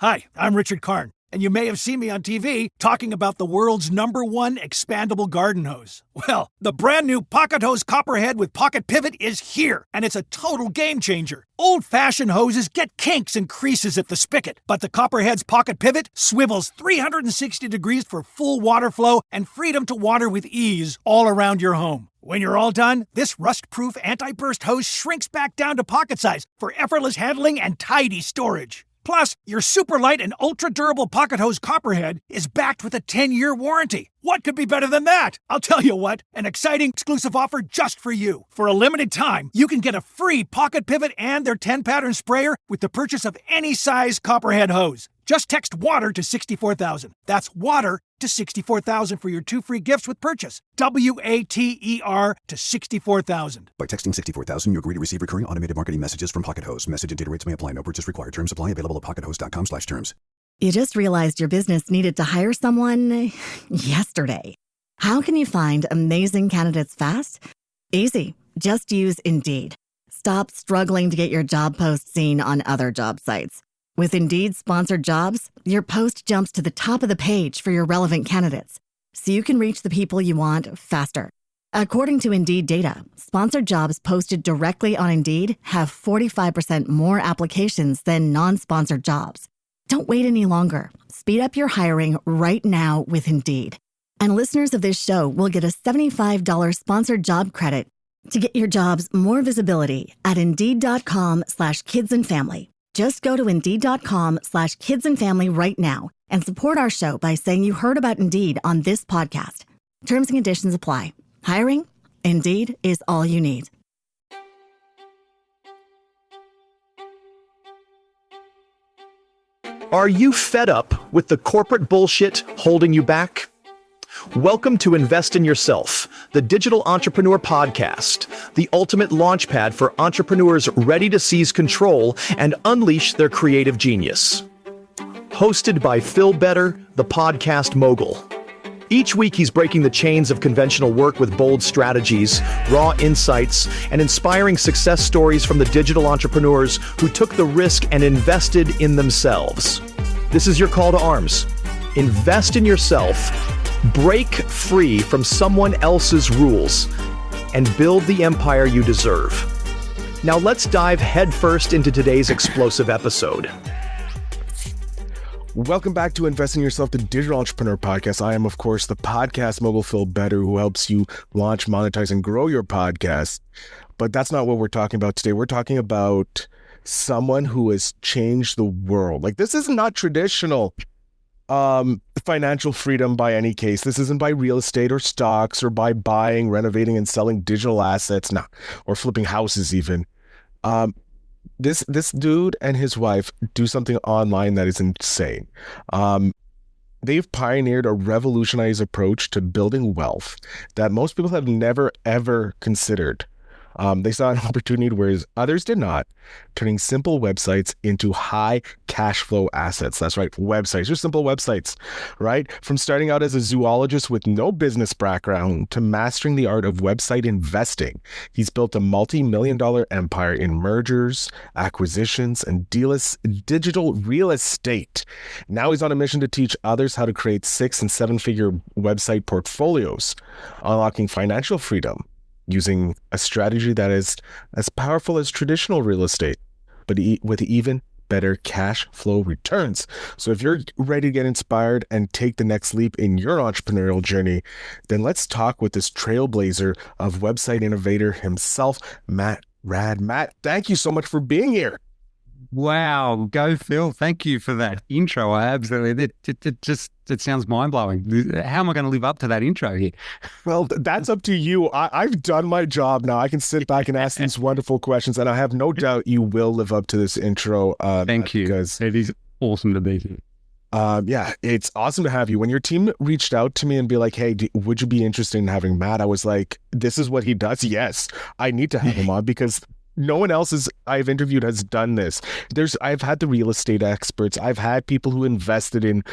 Hi, I'm Richard Karn, and you may have seen me on TV talking about the world's #1 expandable garden hose. Well, the brand new Pocket Hose Copperhead with Pocket Pivot is here, and it's a total game changer. Old-fashioned hoses get kinks and creases at the spigot, but the Copperhead's Pocket Pivot swivels 360 degrees for full water flow and freedom to water with ease all around your home. When you're all done, this rust-proof anti-burst hose shrinks back down to pocket size for effortless handling and tidy storage. Plus, your super light and ultra-durable Pocket Hose Copperhead is backed with a 10-year warranty. What could be better than that? I'll tell you what, an exciting exclusive offer just for you. For a limited time, you can get a free Pocket Pivot and their 10-pattern sprayer with the purchase of any size Copperhead hose. Just text WATER to 64,000. That's WATER to 64,000 for your 2 free gifts with purchase. WATER to 64,000. By texting 64,000, you agree to receive recurring automated marketing messages from Pocket Hose. Message and data rates may apply. No purchase required. Terms apply. Available at pockethose.com/terms. You just realized your business needed to hire someone yesterday. How can you find amazing candidates fast? Easy. Just use Indeed. Stop struggling to get your job post seen on other job sites. With Indeed sponsored jobs, your post jumps to the top of the page for your relevant candidates, so you can reach the people you want faster. According to Indeed data, sponsored jobs posted directly on Indeed have 45% more applications than non-sponsored jobs. Don't wait any longer. Speed up your hiring right now with Indeed. And listeners of this show will get a $75 sponsored job credit to get your jobs more visibility at Indeed.com/kidsandfamily. Just go to Indeed.com/kidsandfamily right now and support our show by saying you heard about Indeed on this podcast. Terms and conditions apply. Hiring? Indeed is all you need. Are you fed up with the corporate bullshit holding you back? Welcome to Invest in Yourself, the digital entrepreneur podcast, the ultimate launchpad for entrepreneurs ready to seize control and unleash their creative genius. Hosted by Phil Better, the podcast mogul. Each week he's breaking the chains of conventional work with bold strategies, raw insights, and inspiring success stories from the digital entrepreneurs who took the risk and invested in themselves. This is your call to arms. Invest in yourself, break free from someone else's rules, and build the empire you deserve. Now let's dive headfirst into today's explosive episode. Welcome back to Invest in Yourself, the Digital Entrepreneur Podcast. I am, of course, the Podcast Mogul Phil Better, who helps you launch, monetize, and grow your podcast. But that's not what we're talking about today. We're talking about someone who has changed the world. Like, this is not traditional financial freedom by any case. This isn't by real estate or stocks or by buying, renovating, and selling digital assets, or flipping houses even. This dude and his wife do something online that is insane. They've pioneered a revolutionized approach to building wealth that most people have never, ever considered. They saw an opportunity whereas others did not, turning simple websites into high cash flow assets. That's right, websites, just simple websites, right? From starting out as a zoologist with no business background to mastering the art of website investing, he's built a multi-million-dollar empire in mergers, acquisitions, and digital real estate. Now he's on a mission to teach others how to create 6- and 7-figure website portfolios, unlocking financial freedom, using a strategy that is as powerful as traditional real estate, but with even better cash flow returns. So if you're ready to get inspired and take the next leap in your entrepreneurial journey, then let's talk with this trailblazer of website innovator himself, Matt Raad. Matt, thank you so much for being here. Wow, go Phil. Thank you for that intro. I absolutely, it sounds mind-blowing. How am I going to live up to that intro here? Well, that's up to you. I've done my job now. I can sit back and ask these wonderful questions, and I have no doubt you will live up to this intro. Thank you. Because it is awesome to be here. Yeah, it's awesome to have you. When your team reached out to me and be like, hey, would you be interested in having Matt? I was like, this is what he does. Yes, I need to have him on because no one else I've interviewed has done this. I've had the real estate experts. I've had people who invested in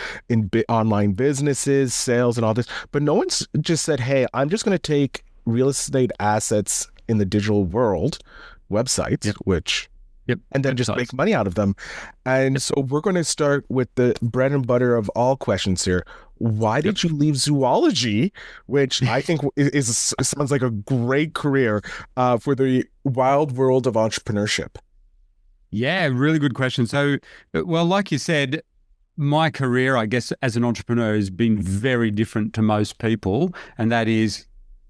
online businesses, sales, and all this. But no one's just said, hey, I'm just going to take real estate assets in the digital world, websites, which Yep. and then Good just size. make money out of them. And so we're going to start with the bread and butter of all questions here. Why did you leave zoology, which I think sounds like a great career for the wild world of entrepreneurship? Yeah, really good question. So, well, like you said, my career, I guess, as an entrepreneur has been very different to most people. And that is,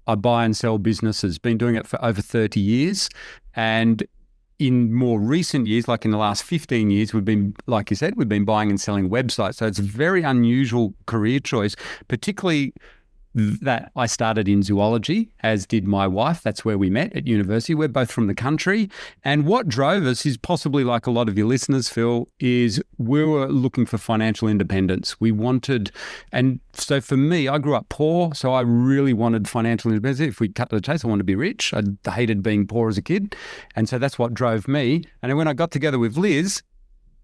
I buy and sell businesses, been doing it for over 30 years. And in more recent years, like in the last 15 years, we've been, like you said, we've been buying and selling websites. So it's a very unusual career choice, particularly that I started in zoology, as did my wife. That's where we met at university. We're both from the country. And what drove us is possibly like a lot of your listeners, Phil, is we were looking for financial independence. We wanted, and so for me, I grew up poor, so I really wanted financial independence. If we cut to the chase, I wanted to be rich. I hated being poor as a kid. And so that's what drove me. And then when I got together with Liz,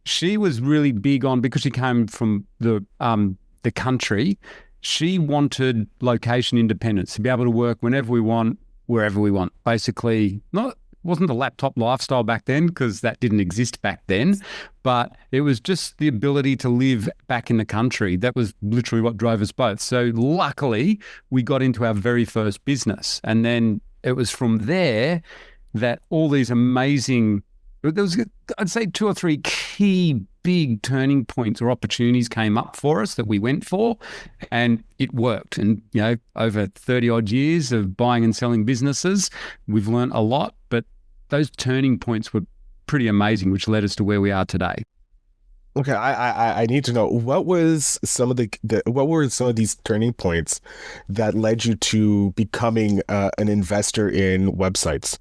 she was really big on, because she came from the country, she wanted location independence, to be able to work whenever we want, wherever we want. Basically, wasn't the laptop lifestyle back then, because that didn't exist back then, but it was just the ability to live back in the country. That was literally what drove us both. So luckily, we got into our very first business. And then it was from there that all these amazing, there was, I'd say, 2 or 3 key big turning points or opportunities came up for us that we went for, and it worked. And, you know, over 30 odd years of buying and selling businesses, we've learned a lot, but those turning points were pretty amazing, which led us to where we are today. Okay, I need to know, what was some of what were some of these turning points that led you to becoming an investor in websites?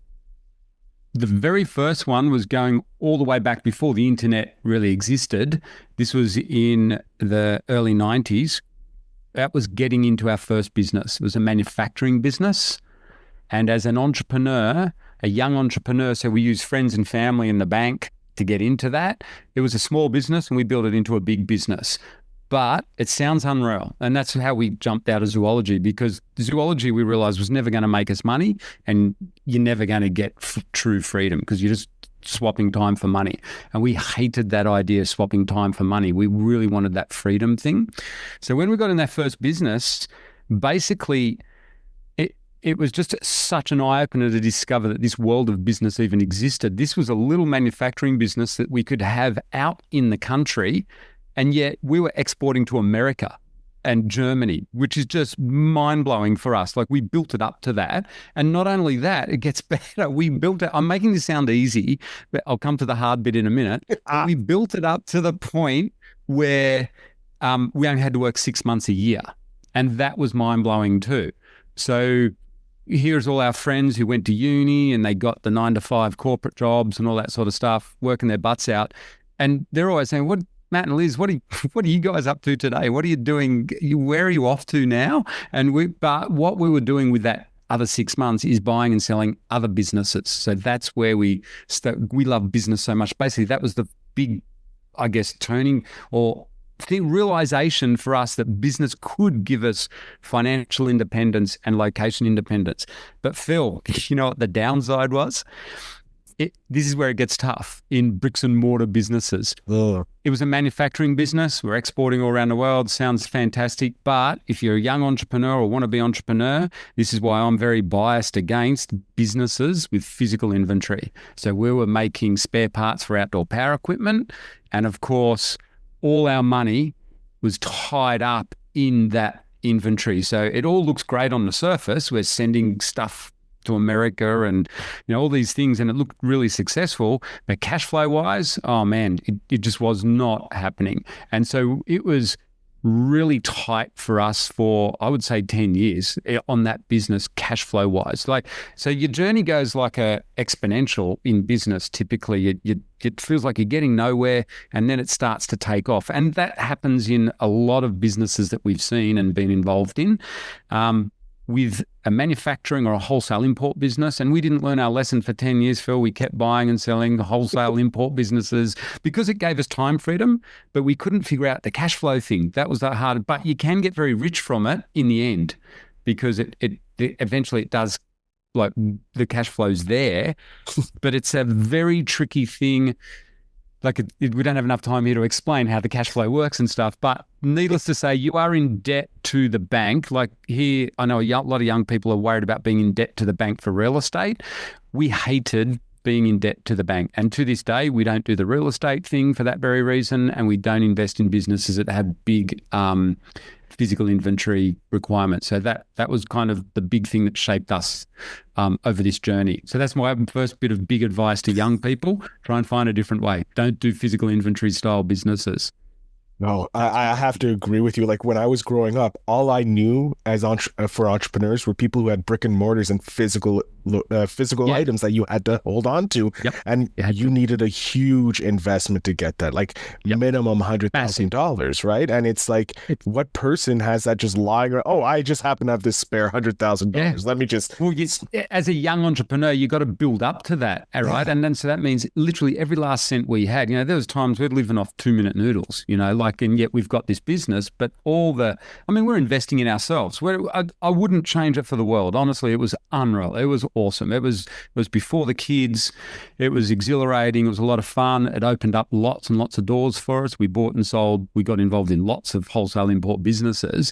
The very first one was going all the way back before the internet really existed. This was in the early 90s. That was getting into our first business. It was a manufacturing business. And as an entrepreneur, a young entrepreneur, so we used friends and family in the bank to get into that. It was a small business and we built it into a big business. But it sounds unreal. And that's how we jumped out of zoology, because zoology, we realized, was never going to make us money, and you're never going to get true freedom, because you're just swapping time for money. And we hated that idea, swapping time for money. We really wanted that freedom thing. So when we got in that first business, basically, it was just such an eye-opener to discover that this world of business even existed. This was a little manufacturing business that we could have out in the country, and yet we were exporting to America and Germany, which is just mind-blowing for us. Like, we built it up to that. And not only that, it gets better. We built it. I'm making this sound easy, but I'll come to the hard bit in a minute. We built it up to the point where we only had to work 6 months a year. And that was mind-blowing too. So here's all our friends who went to uni and they got the 9-to-5 corporate jobs and all that sort of stuff, working their butts out. And they're always saying, Matt and Liz, what are you guys up to today? What are you doing? Where are you off to now? But what we were doing with that other 6 months is buying and selling other businesses. So that's where we love business so much. Basically, that was the big, I guess, turning or the realization for us that business could give us financial independence and location independence. But Phil, you know what the downside was? This is where it gets tough in bricks and mortar businesses. Ugh. It was a manufacturing business. We're exporting all around the world. Sounds fantastic. But if you're a young entrepreneur or want to be entrepreneur, this is why I'm very biased against businesses with physical inventory. So we were making spare parts for outdoor power equipment. And of course, all our money was tied up in that inventory. So it all looks great on the surface. We're sending stuff to America and, you know, all these things, and it looked really successful, but cash flow wise, oh man, it just was not happening. And so it was really tight for us for, I would say, 10 years on that business, cash flow wise. So your journey goes like a exponential in business. Typically it feels like you're getting nowhere, and then it starts to take off. And that happens in a lot of businesses that we've seen and been involved in. With a manufacturing or a wholesale import business. And we didn't learn our lesson for 10 years, Phil. We kept buying and selling the wholesale import businesses because it gave us time freedom, but we couldn't figure out the cash flow thing. That was that hard, but you can get very rich from it in the end, because it eventually it does like the cash flow's there, but it's a very tricky thing. Like we don't have enough time here to explain how the cash flow works and stuff, but needless to say, you are in debt to the bank. Like here, I know a lot of young people are worried about being in debt to the bank for real estate. We hated being in debt to the bank. And to this day, we don't do the real estate thing for that very reason. And we don't invest in businesses that have big physical inventory requirements. So that was kind of the big thing that shaped us over this journey. So that's my first bit of big advice to young people. Try and find a different way. Don't do physical inventory style businesses. No, I have to agree with you. Like when I was growing up, all I knew as for entrepreneurs were people who had brick and mortars and physical items that you had to hold on to. Yep. And you needed a huge investment to get that, like minimum $100,000, right? And it's like, what person has that just lying around? Oh, I just happen to have this spare $100,000. Yeah. Let me just... Well, as a young entrepreneur, you got to build up to that, right? And then so that means literally every last cent we had, there was times we're living off 2-minute noodles, and yet we've got this business, but we're investing in ourselves. I wouldn't change it for the world. Honestly, it was unreal. It was awesome. It was before the kids. It was exhilarating. It was a lot of fun. It opened up lots and lots of doors for us. We bought and sold. We got involved in lots of wholesale import businesses.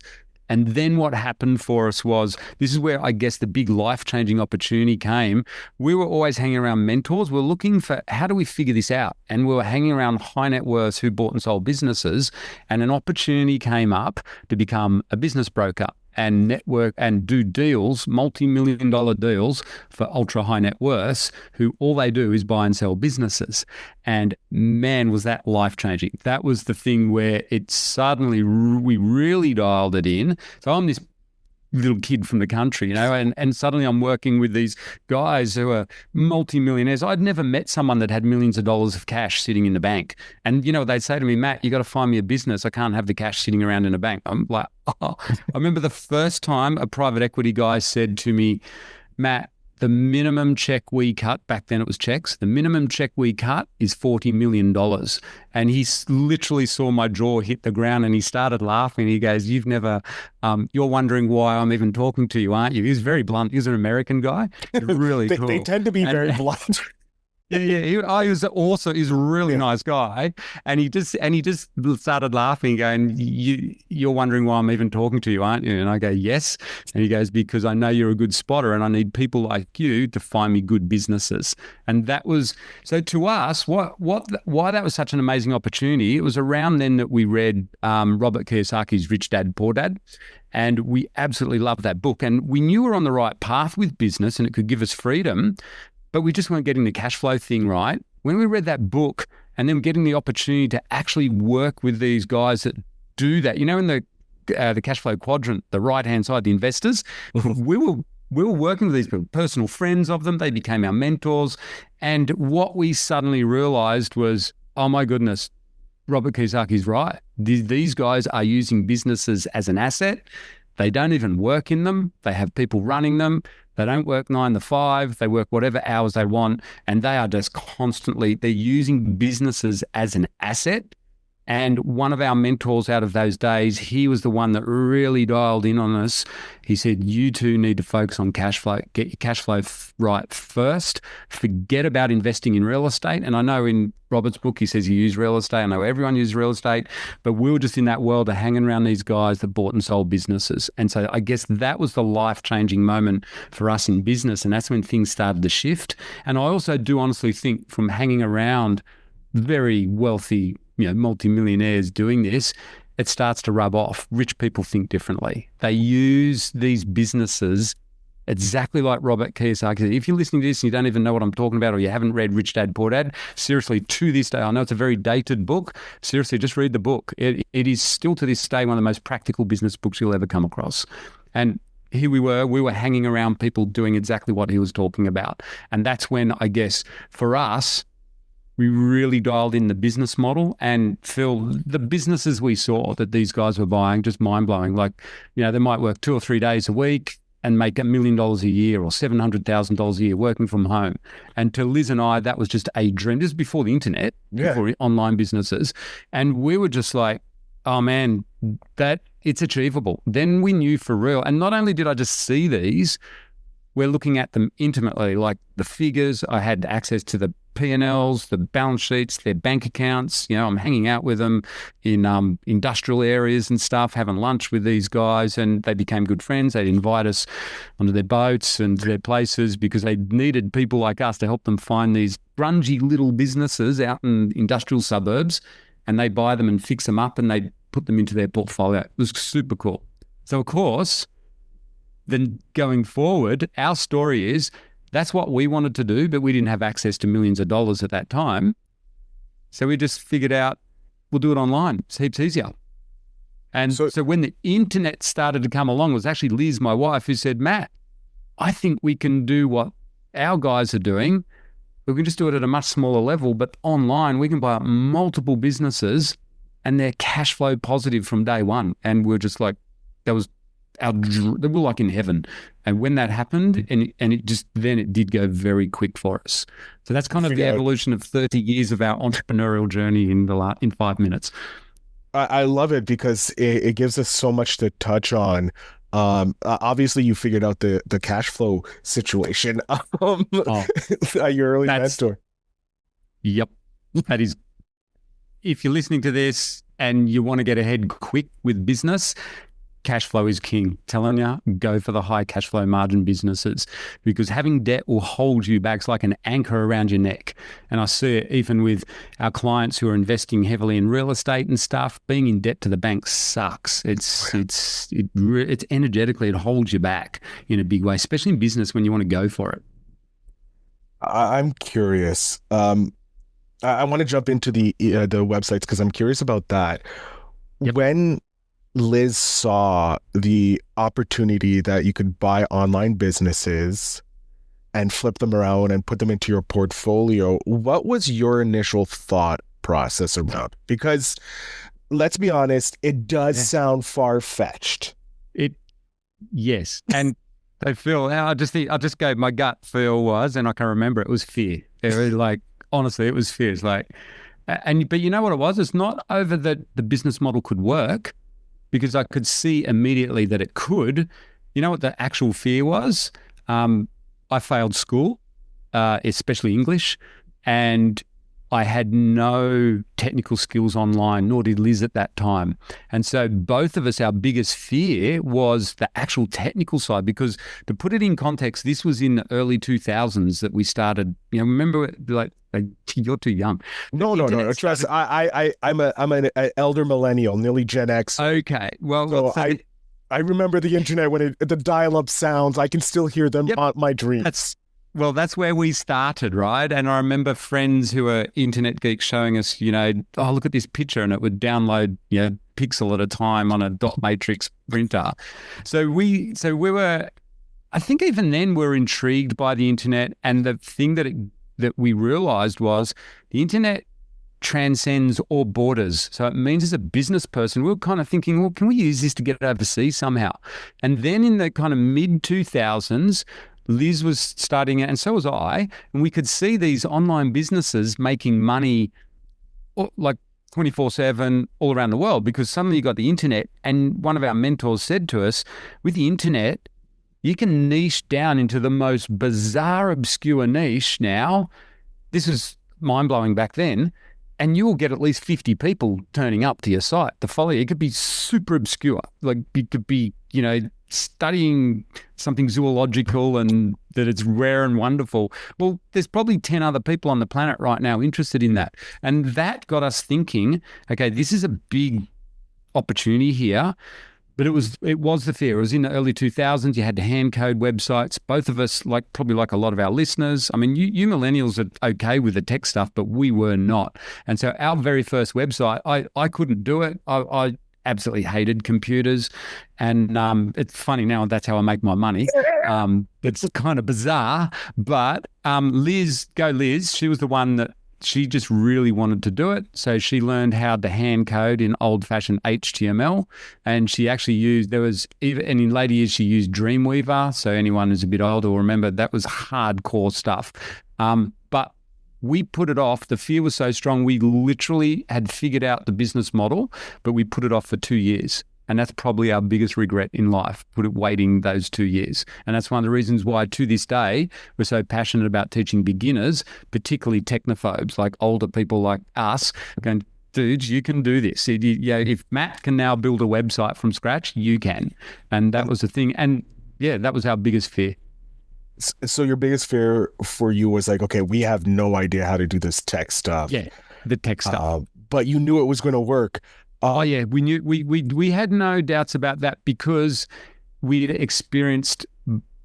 And then what happened for us was, this is where I guess the big life-changing opportunity came. We were always hanging around mentors. We're looking for, how do we figure this out? And we were hanging around high net worths who bought and sold businesses. And an opportunity came up to become a business broker and network and do deals, multi-million-dollar deals for ultra high net worths who all they do is buy and sell businesses. And man, was that life-changing. That was the thing where it suddenly, we really dialed it in. So I'm this little kid from the country, and suddenly I'm working with these guys who are multi-millionaires. I'd never met someone that had millions of dollars of cash sitting in the bank. And they'd say to me, Matt, you got to find me a business. I can't have the cash sitting around in a bank. I'm like, oh. I remember the first time a private equity guy said to me, Matt, the minimum check we cut, back then it was checks, the minimum check we cut is $40 million. And he literally saw my jaw hit the ground and he started laughing. He goes, you're wondering why I'm even talking to you, aren't you? He was very blunt. He was an American guy. Really cool. They tend to be very blunt. Yeah. He was awesome. He's a really nice guy. And he just started laughing, going, you're wondering why I'm even talking to you, aren't you? And I go, yes. And he goes, because I know you're a good spotter and I need people like you to find me good businesses. And that was, so to us, why that was such an amazing opportunity. It was around then that we read Robert Kiyosaki's Rich Dad, Poor Dad. And we absolutely loved that book. And we knew we were on the right path with business and it could give us freedom, but we just weren't getting the cash flow thing right. When we read that book and then getting the opportunity to actually work with these guys that do that, in the cash flow quadrant, the right-hand side, the investors, we were working with these people, personal friends of them. They became our mentors. And what we suddenly realized was, oh my goodness, Robert Kiyosaki's right. These guys are using businesses as an asset. They don't even work in them. They have people running them. They don't work 9 to 5. They work whatever hours they want. And they are just they're using businesses as an asset. And one of our mentors out of those days, he was the one that really dialed in on us. He said, you two need to focus on cash flow. Get your cash flow right first. Forget about investing in real estate. And I know in Robert's book, he says you use real estate. I know everyone uses real estate, but we were just in that world of hanging around these guys that bought and sold businesses. And so I guess that was the life-changing moment for us in business. And that's when things started to shift. And I also do honestly think from hanging around very wealthy, multimillionaires doing this, it starts to rub off. Rich people think differently. They use these businesses exactly like Robert Kiyosaki said. If you're listening to this and you don't even know what I'm talking about or you haven't read Rich Dad, Poor Dad, seriously, to this day, I know it's a very dated book. Seriously, just read the book. It is still to this day one of the most practical business books you'll ever come across. And here we were hanging around people doing exactly what he was talking about. And that's when, I guess, for us, we really dialed in the business model. And Phil, the businesses we saw that these guys were buying, just mind-blowing. Like, they might work 2 or 3 days a week and make $1 million a year or $700,000 a year working from home. And to Liz and I, that was just a dream. This is before the internet, before online businesses. And we were just like, oh man, that it's achievable. Then we knew for real. And not only did I just see these, we're looking at them intimately, like the figures. I had access to the P&Ls, the balance sheets, their bank accounts. I'm hanging out with them in industrial areas and stuff, having lunch with these guys, and they became good friends. They'd invite us onto their boats and their places because they needed people like us to help them find these grungy little businesses out in industrial suburbs, and they buy them and fix them up and they put them into their portfolio. It was super cool. So, of course, then going forward, our story is that's what we wanted to do, but we didn't have access to millions of dollars at that time. So we just figured out we'll do it online. It's heaps easier. And so when the internet started to come along, it was actually Liz, my wife, who said, Matt, I think we can do what our guys are doing. We can just do it at a much smaller level, but online we can buy up multiple businesses and they're cash flow positive from day one. And we're just like, they were like in heaven. And when that happened, and it did go very quick for us. So that's kind of the evolution of 30 years of our entrepreneurial journey in 5 minutes. I love it because it gives us so much to touch on. Obviously you figured out the cash flow situation. Your early mentor. Yep. That is, if you're listening to this and you want to get ahead quick with business, cash flow is king. Telling you, go for the high cash flow margin businesses, because having debt will hold you back. It's like an anchor around your neck. And I see it even with our clients who are investing heavily in real estate and stuff. Being in debt to the bank sucks. It's energetically, it holds you back in a big way, especially in business when you want to go for it. I'm curious. I want to jump into the websites because I'm curious about that. Yep. When Liz saw the opportunity that you could buy online businesses and flip them around and put them into your portfolio, what was your initial thought process around? Because let's be honest, it does sound far-fetched. Yes. And so Phil, I just go, my gut feel was, and I can remember it was fear. It was like, honestly, it was fear. It's like, but you know what it was? It's not over that the business model could work, because I could see immediately that it could. You know what the actual fear was? I failed school, especially English, and I had no technical skills online, nor did Liz at that time. And so both of us, our biggest fear was the actual technical side, because to put it in context, this was in the early 2000s that we started. Remember, like you're too young. No. Trust. I'm an elder millennial, nearly Gen X. Okay. Well, so I remember the internet when the dial-up sounds. I can still hear them on my dreams. That's where we started, right? And I remember friends who are internet geeks showing us, oh, look at this picture, and it would download, pixel at a time on a dot matrix printer. So we were, I think even then we were intrigued by the internet, and the thing that we realized was the internet transcends all borders. So it means as a business person, we were kind of thinking, well, can we use this to get overseas somehow? And then in the kind of mid-2000s, Liz was starting it, and so was I, and we could see these online businesses making money like 24/7 all around the world, because suddenly you got the internet. And one of our mentors said to us, with the internet, you can niche down into the most bizarre, obscure niche now. This was mind-blowing back then. And you will get at least 50 people turning up to your site to follow you. It could be super obscure. Like it could be, studying something zoological and that it's rare and wonderful. Well, there's probably 10 other people on the planet right now interested in that. And that got us thinking, okay, this is a big opportunity here. But it was the fear. It was in the early 2000s. You had to hand code websites. Both of us, probably like a lot of our listeners. I mean, you millennials are okay with the tech stuff, but we were not. And so our very first website, I couldn't do it. I absolutely hated computers. And it's funny now, that's how I make my money. It's kind of bizarre. But Liz, she was the one that she just really wanted to do it. So she learned how to hand code in old-fashioned HTML. And she actually and in later years, she used Dreamweaver. So anyone who's a bit older will remember that was hardcore stuff. But we put it off. The fear was so strong, we literally had figured out the business model, but we put it off for 2 years. And that's probably our biggest regret in life, waiting those 2 years. And that's one of the reasons why to this day, we're so passionate about teaching beginners, particularly technophobes, like older people like us, going, dudes, you can do this. If Matt can now build a website from scratch, you can. And that was the thing. And yeah, that was our biggest fear. So your biggest fear for you was like, okay, we have no idea how to do this tech stuff. Yeah, the tech stuff. But you knew it was going to work. Oh yeah, we knew we had no doubts about that because we'd experienced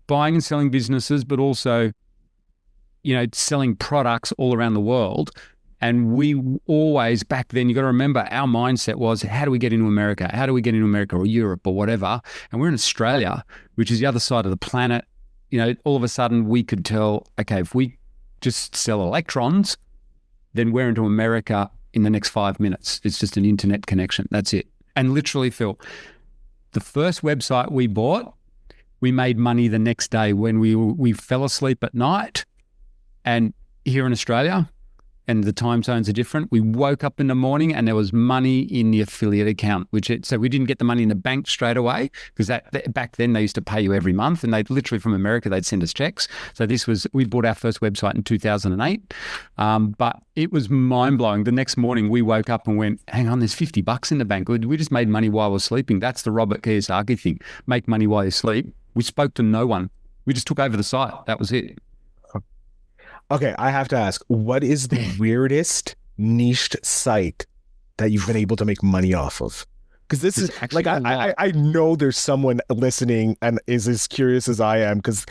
buying and selling businesses, but also, selling products all around the world. And we always, back then, you got to remember, our mindset was, how do we get into America? How do we get into America or Europe or whatever? And we're in Australia, which is the other side of the planet. All of a sudden we could tell, okay, if we just sell electrons, then we're into America in the next 5 minutes. It's just an internet connection. That's it. And literally, Phil, the first website we bought, we made money the next day when we fell asleep at night. And here in Australia, and the time zones are different, we woke up in the morning and there was money in the affiliate account, so we didn't get the money in the bank straight away because back then they used to pay you every month, and they'd literally from America, they'd send us checks. So we bought our first website in 2008, but it was mind blowing. The next morning we woke up and went, hang on, there's $50 in the bank. We just made money while we're sleeping. That's the Robert Kiyosaki thing. Make money while you sleep. We spoke to no one. We just took over the site. That was it. Okay, I have to ask, what is the weirdest niched site that you've been able to make money off of? Because this is like, I know there's someone listening and is as curious as I am, because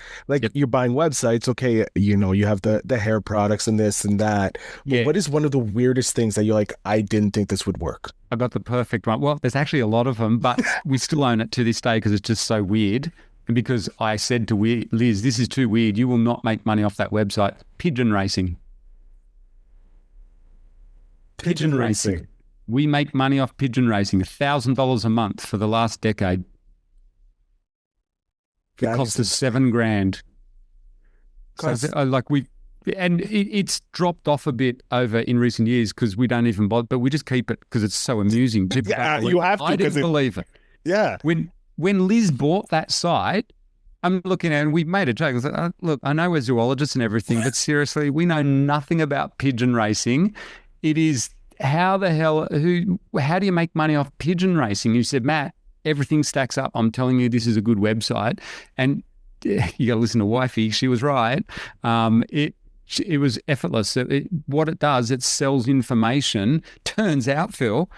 you're buying websites. Okay, you have the hair products and this and that. But what is one of the weirdest things that you're like, I didn't think this would work? I got the perfect one. Well, there's actually a lot of them, but we still own it to this day because it's just so weird. Because I said to Liz, this is too weird. You will not make money off that website. Pigeon racing. Pigeon racing. We make money off pigeon racing, $1,000 a month for the last decade. It cost us $7,000. So it's dropped off a bit over in recent years because we don't even bother, but we just keep it because it's so amusing. People you have to. I didn't believe it. Yeah. When Liz bought that site, I'm looking at it and we made a joke. I was like, look, I know we're zoologists and everything, but seriously, we know nothing about pigeon racing. It is how do you make money off pigeon racing? You said, Matt, everything stacks up. I'm telling you, this is a good website. And you got to listen to wifey. She was right. It was effortless. What it does, it sells information. Turns out, Phil,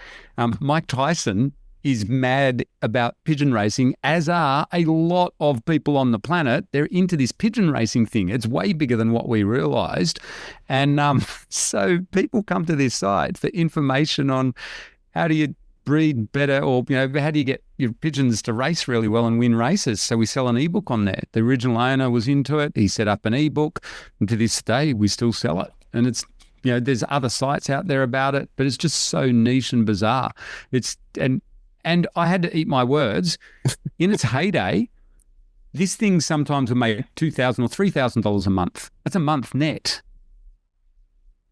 Mike Tyson is mad about pigeon racing, as are a lot of people on the planet. They're into this pigeon racing thing. It's way bigger than what we realized. And so people come to this site for information on how do you breed better, or how do you get your pigeons to race really well and win races. So we sell an ebook on that. The original owner was into it. He set up an ebook, and to this day we still sell it. And it's there's other sites out there about it, but it's just so niche and bizarre. And I had to eat my words. In its heyday, this thing sometimes will make $2,000 or $3,000 a month. That's a month net.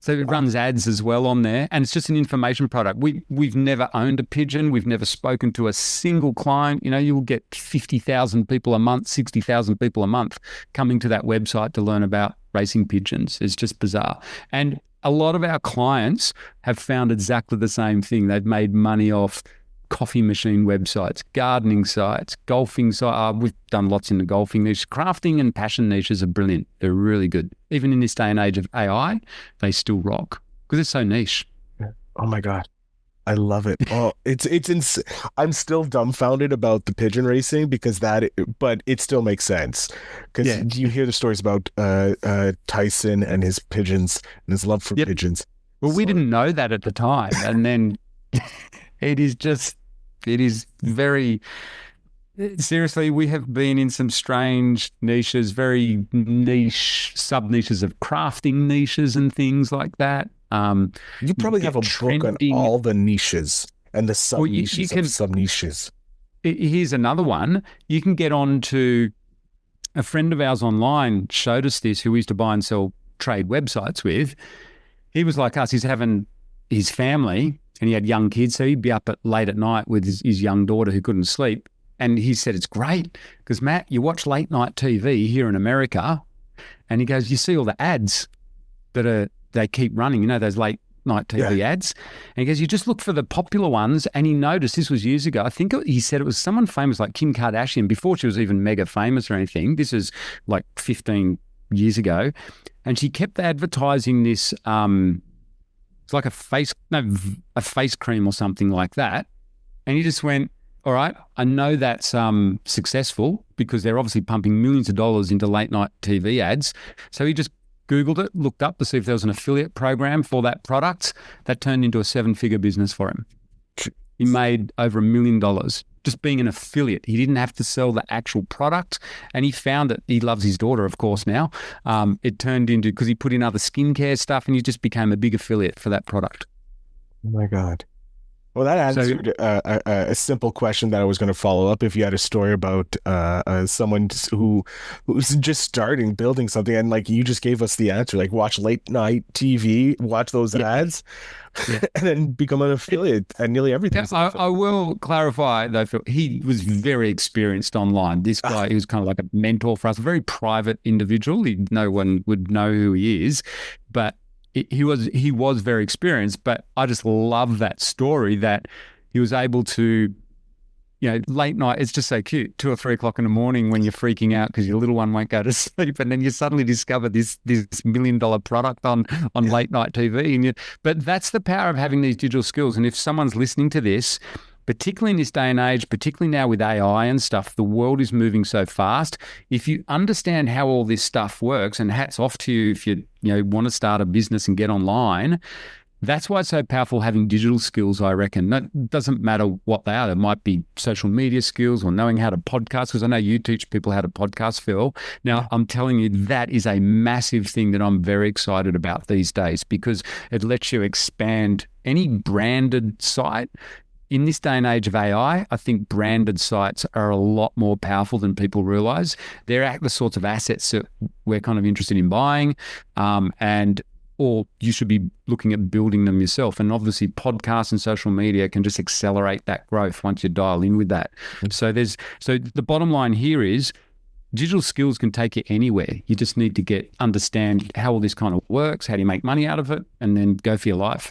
So it runs ads as well on there, and it's just an information product. We've never owned a pigeon. We've never spoken to a single client. You'll get 50,000 people a month, 60,000 people a month coming to that website to learn about racing pigeons. It's just bizarre. And a lot of our clients have found exactly the same thing. They've made money off coffee machine websites, gardening sites, golfing sites. We've done lots in the golfing niche. Crafting and passion niches are brilliant. They're really good. Even in this day and age of AI, they still rock because it's so niche. Oh my God. I love it. Oh, I'm still dumbfounded about the pigeon racing but it still makes sense because you hear the stories about Tyson and his pigeons and his love for pigeons. Well, we didn't know that at the time. And then it is very, seriously, we have been in some strange niches, very niche sub-niches of crafting niches and things like that. You probably have a book on all the niches and the sub-niches of sub-niches. Here's another one. You can get on to, a friend of ours online showed us this, who we used to buy and sell trade websites with. He was like us. He's having his family and he had young kids. So he'd be up late at night with his young daughter who couldn't sleep. And he said, it's great because, Matt, you watch late night TV here in America, and he goes, you see all the ads they keep running, those late night TV ads. And he goes, you just look for the popular ones. And he noticed, this was years ago, I think he said it was someone famous like Kim Kardashian before she was even mega famous or anything. This is like 15 years ago. And she kept advertising this, it's like a face cream or something like that. And he just went, all right, I know that's successful because they're obviously pumping millions of dollars into late night TV ads. So he just Googled it, looked up to see if there was an affiliate program for that product. That turned into a 7-figure business for him. He made over $1 million just being an affiliate. He didn't have to sell the actual product, and he found it. He loves his daughter, of course, now. It turned into, because he put in other skincare stuff, and he just became a big affiliate for that product. Oh my God. Well, that answered a simple question that I was going to follow up. If you had a story about someone who's just starting, building something, and like you just gave us the answer, like watch late night TV, watch those ads, and then become an affiliate and nearly everything. Yeah, I will clarify though, Phil, he was very experienced online. This guy, he was kind of like a mentor for us, a very private individual. No one would know who he is, but he was very experienced. But I just love that story that he was able to, late night, it's just so cute, 2 or 3 o'clock in the morning when you're freaking out because your little one won't go to sleep, and then you suddenly discover this $1 million product on late night TV. But that's the power of having these digital skills. And if someone's listening to this, particularly in this day and age, particularly now with AI and stuff, the world is moving so fast. If you understand how all this stuff works, and hats off to you if you want to start a business and get online, that's why it's so powerful having digital skills, I reckon. That doesn't matter what they are. It might be social media skills or knowing how to podcast, because I know you teach people how to podcast, Phil. Now, I'm telling you, that is a massive thing that I'm very excited about these days, because it lets you expand any branded site. In this day and age of AI, I think branded sites are a lot more powerful than people realize. They're the sorts of assets that we're kind of interested in buying, or you should be looking at building them yourself. And obviously podcasts and social media can just accelerate that growth once you dial in with that. So the bottom line here is digital skills can take you anywhere. You just need to understand how all this kind of works, how do you make money out of it, and then go for your life.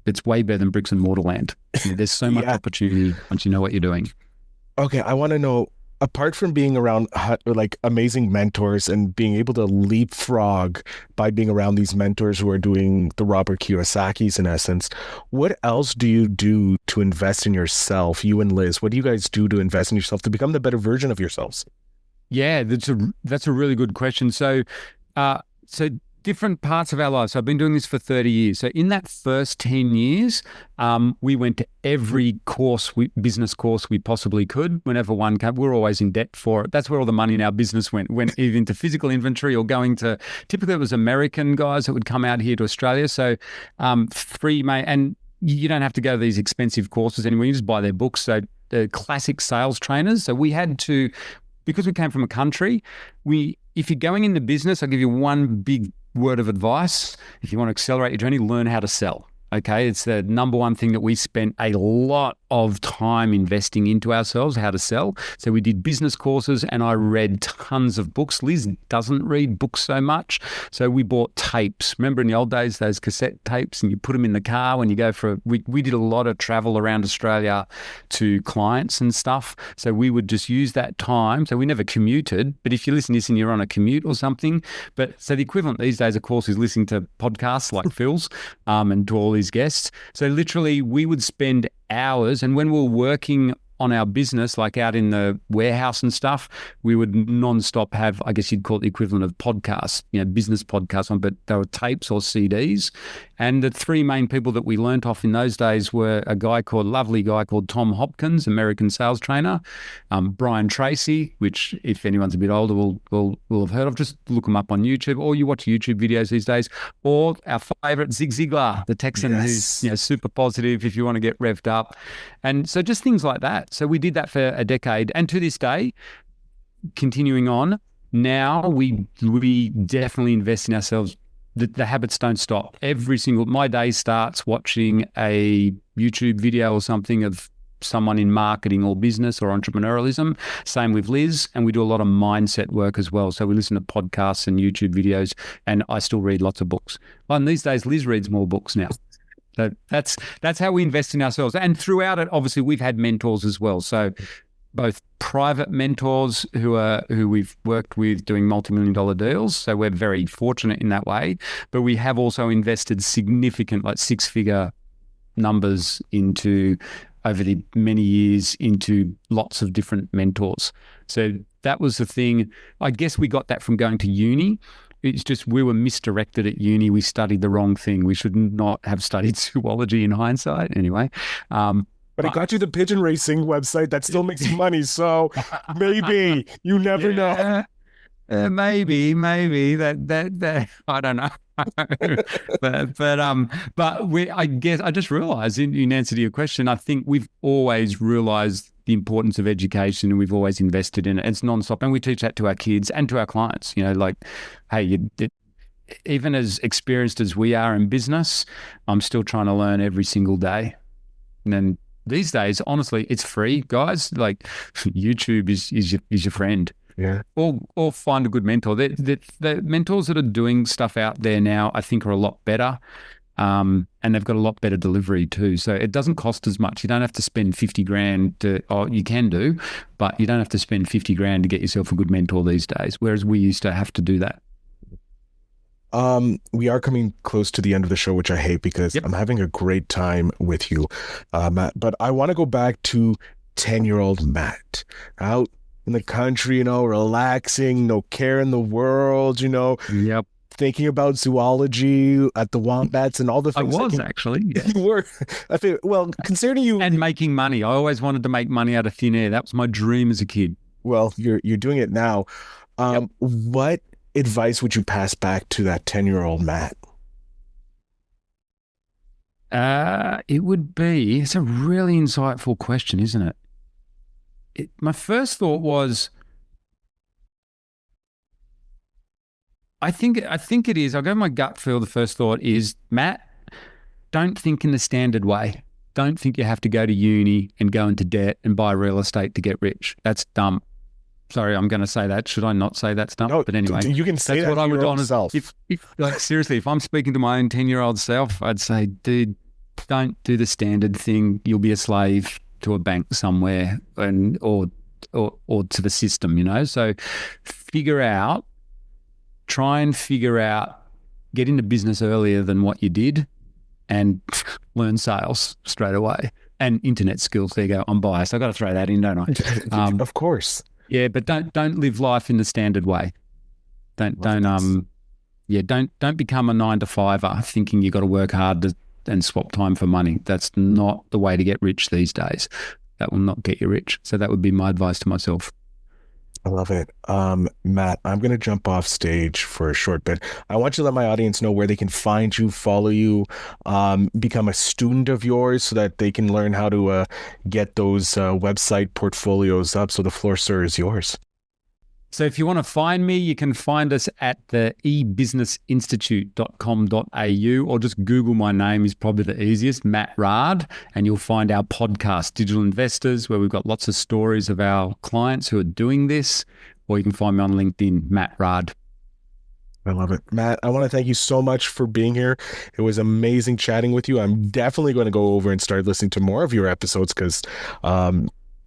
It's way better than bricks and mortar land. There's so much opportunity once you know what you're doing. Okay, I want to know, apart from being around like amazing mentors and being able to leapfrog by being around these mentors who are doing the Robert Kiyosaki's in essence, what else do you do to invest in yourself? You and Liz, what do you guys do to invest in yourself to become the better version of yourselves? Yeah, that's a really good question. So different parts of our lives. So I've been doing this for 30 years. So in that first 10 years, we went to every business course we possibly could. Whenever one came, we were always in debt for it. That's where all the money in our business went either into physical inventory or going to, typically it was American guys that would come out here to Australia. So and you don't have to go to these expensive courses anymore. You just buy their books. So the classic sales trainers. So we had to, because we came from a country, if you're going into business, I'll give you one big word of advice. If you want to accelerate your journey, learn how to sell. Okay, it's the number one thing that we spent a lot of time investing into ourselves, how to sell. So we did business courses and I read tons of books. Liz doesn't read books so much. So we bought tapes. Remember in the old days, those cassette tapes, and you put them in the car when you go we did a lot of travel around Australia to clients and stuff. So we would just use that time. So we never commuted, but if you listen to this and you're on a commute or something, so the equivalent these days, of course, is listening to podcasts like Phil's and to all these guests. So literally we would spend hours, and when we were working on our business, like out in the warehouse and stuff, we would nonstop have, I guess you'd call it the equivalent of podcasts, business podcasts on, but they were tapes or CDs. And the three main people that we learnt off in those days were a lovely guy called Tom Hopkins, American sales trainer, Brian Tracy, which if anyone's a bit older will have heard of, just look him up on YouTube, or you watch YouTube videos these days, or our favorite Zig Ziglar, the Texan, who's super positive if you want to get revved up. And so just things like that. So we did that for a decade. And to this day, continuing on, now we definitely invest in ourselves the habits don't stop. My day starts watching a YouTube video or something of someone in marketing or business or entrepreneurialism. Same with Liz, and we do a lot of mindset work as well. So we listen to podcasts and YouTube videos, and I still read lots of books. Well, and these days, Liz reads more books now. So that's how we invest in ourselves. And throughout it, obviously, we've had mentors as well. So both private mentors who we've worked with doing multi-million-dollar deals. So we're very fortunate in that way. But we have also invested significant, like six-figure numbers over the many years into lots of different mentors. So that was the thing. I guess we got that from going to uni. It's just we were misdirected at uni. We studied the wrong thing. We should not have studied zoology in hindsight anyway. But it got you the pigeon racing website that still makes money. So maybe, you never know. Maybe that I don't know. but I guess I just realized in answer to your question, I think we've always realized the importance of education, and we've always invested in it. It's nonstop, and we teach that to our kids and to our clients. Like, hey, even as experienced as we are in business, I'm still trying to learn every single day. And then these days, honestly, it's free, guys. Like YouTube is your friend. Yeah. Or find a good mentor. The mentors that are doing stuff out there now, I think, are a lot better. And they've got a lot better delivery too. So it doesn't cost as much. You don't have to spend 50 grand you can do, but you don't have to spend 50 grand to get yourself a good mentor these days. Whereas we used to have to do that. We are coming close to the end of the show, which I hate because I'm having a great time with you, Matt. But I want to go back to 10-year-old Matt out in the country, relaxing, no care in the world, Yep. Thinking about zoology at the wombats and all the things. I was actually. Yeah. You were. I think, well, considering you and making money. I always wanted to make money out of thin air. That was my dream as a kid. Well, you're doing it now. What advice would you pass back to that 10-year-old Matt? It's a really insightful question, isn't it? My first thought was, I think it is. I'll go my gut feel. The first thought is, Matt, don't think in the standard way. Don't think you have to go to uni and go into debt and buy real estate to get rich. That's dumb. Sorry, I'm going to say that. Should I not say that's dumb? No, but anyway, you can say that's that what I would honest self. If seriously, if I'm speaking to my own 10-year-old self, I'd say, dude, don't do the standard thing. You'll be a slave to a bank somewhere or to the system, So try and figure out, get into business earlier than what you did and learn sales straight away and internet skills. There you go. I'm biased. I got to throw that in, don't I? Of course. Yeah, but don't live life in the standard way. Don't become a 9-to-5er thinking you got to work hard and swap time for money. That's not the way to get rich these days. That will not get you rich. So that would be my advice to myself. I love it. Matt, I'm going to jump off stage for a short bit. I want you to let my audience know where they can find you, follow you, become a student of yours so that they can learn how to get those website portfolios up. So the floor, sir, is yours. So if you want to find me, you can find us at the ebusinessinstitute.com.au, or just Google my name is probably the easiest, Matt Raad, and you'll find our podcast, Digital Investors, where we've got lots of stories of our clients who are doing this, or you can find me on LinkedIn, Matt Raad. I love it. Matt, I want to thank you so much for being here. It was amazing chatting with you. I'm definitely going to go over and start listening to more of your episodes because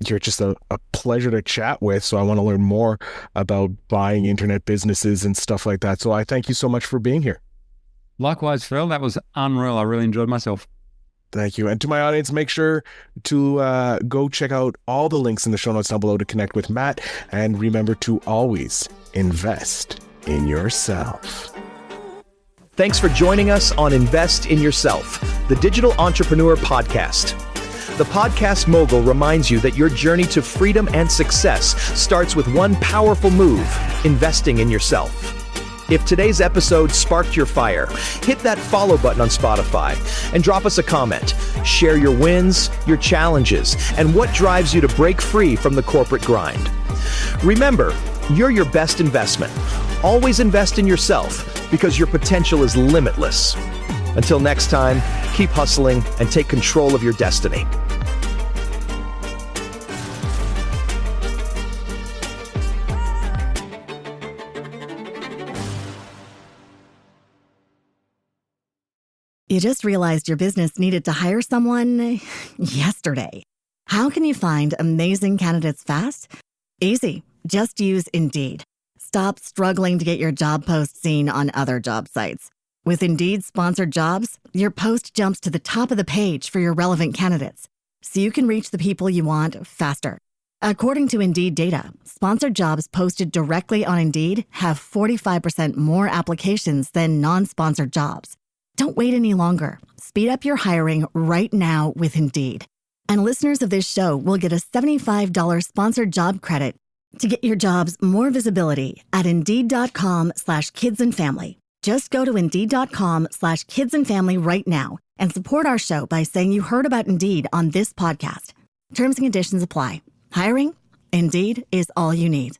you're just a pleasure to chat with. So I want to learn more about buying internet businesses and stuff like that. So I thank you so much for being here. Likewise, Phil. That was unreal. I really enjoyed myself. Thank you. And to my audience, make sure to go check out all the links in the show notes down below to connect with Matt. And remember to always invest in yourself. Thanks for joining us on Invest in Yourself, the Digital Entrepreneur Podcast. The Podcast Mogul reminds you that your journey to freedom and success starts with one powerful move: investing in yourself. If today's episode sparked your fire, hit that follow button on Spotify and drop us a comment. Share your wins, your challenges, and what drives you to break free from the corporate grind. Remember, you're your best investment. Always invest in yourself because your potential is limitless. Until next time, keep hustling and take control of your destiny. You just realized your business needed to hire someone yesterday. How can you find amazing candidates fast? Easy. Just use Indeed. Stop struggling to get your job post seen on other job sites. With Indeed sponsored jobs, your post jumps to the top of the page for your relevant candidates, so you can reach the people you want faster. According to Indeed data, sponsored jobs posted directly on Indeed have 45% more applications than non-sponsored jobs. Don't wait any longer. Speed up your hiring right now with Indeed. And listeners of this show will get a $75 sponsored job credit to get your jobs more visibility at Indeed.com/kidsandfamily. Just go to Indeed.com/kidsandfamily right now and support our show by saying you heard about Indeed on this podcast. Terms and conditions apply. Hiring? Indeed is all you need.